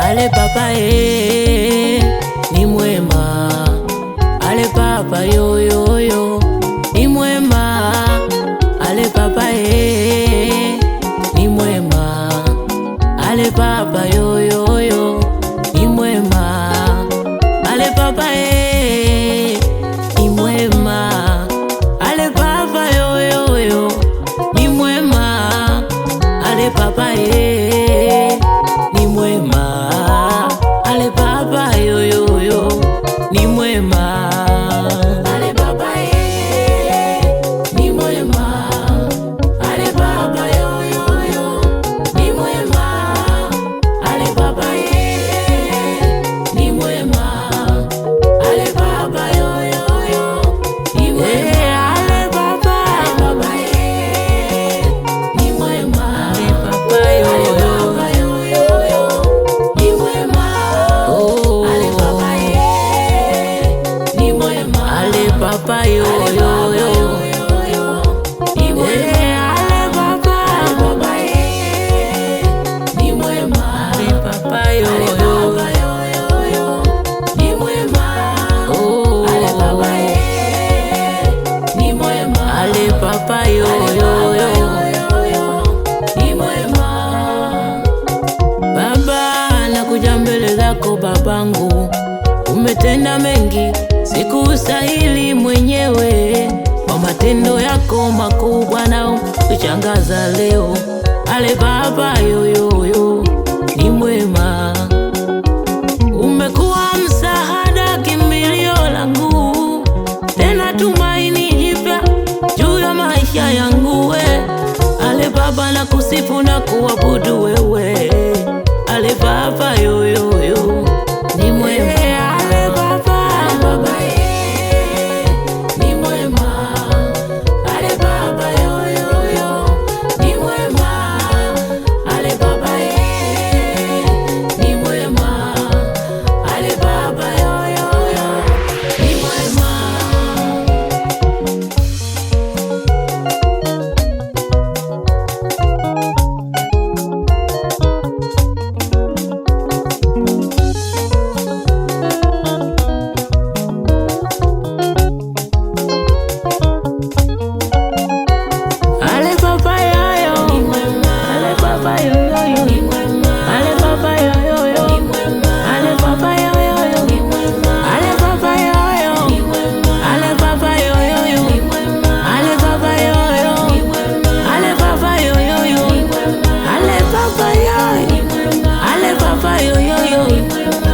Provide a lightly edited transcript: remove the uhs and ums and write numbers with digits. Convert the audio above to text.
Ale papa ni mwema. Ale papa yo yo yo ni mwema. Ale papa ni mwema. Ale papa yo yo yo ni mwema. Ale papa ni mwema. Ale papa yo yo yo ni mwema. Ale papa ni mwema. Ale papa yo yo yo ni mwema. Ale papa ni mwema. Ale papa yo yo yo ni mwema. Ale papa ni mwema. Ale papa yo yo yo ni mwema. Ale papa ni mwema. Ale papa yo yo ni mwema. Ale papa ni mwema. Ale papa yo yo yo ni mwema. Ale papa ni mwema. Ale papa yo yo ni mwema. Ale papa ni mwema. Ale papa yo yo ni mwema. Baba, nakuja mbele zako babangu, umetenda mengi sikustahili mwenyewe, kwa matendo yako makubwa na kuchangaza leo. Ale baba yo yo yo ni mwema. Umekuwa msaada, kimbilio langu, tena tumaini jipya juu ya maisha yangu we. Ale baba, na kusifu na kuabudu wewe. Ale baba yo yo yo ni mwema. Ale baba ni mwema. Ale baba yo yo yo ni mwema. Ale baba ni mwema. Ale baba yo yo yo ni mwema. Ale papa yo yo ni mwema. Ale papa yo yo ni mwema. Ale papa yo yo ni mwema. Ale papa yo yo ni mwema. Ale papa yo yo ni mwema. Ale papa yo yo ni mwema. Ale papa yo yo ni mwema. Ale papa yo yo ni mwema. Ale papa yo ni mwema. Ale papa yo yo ni mwema.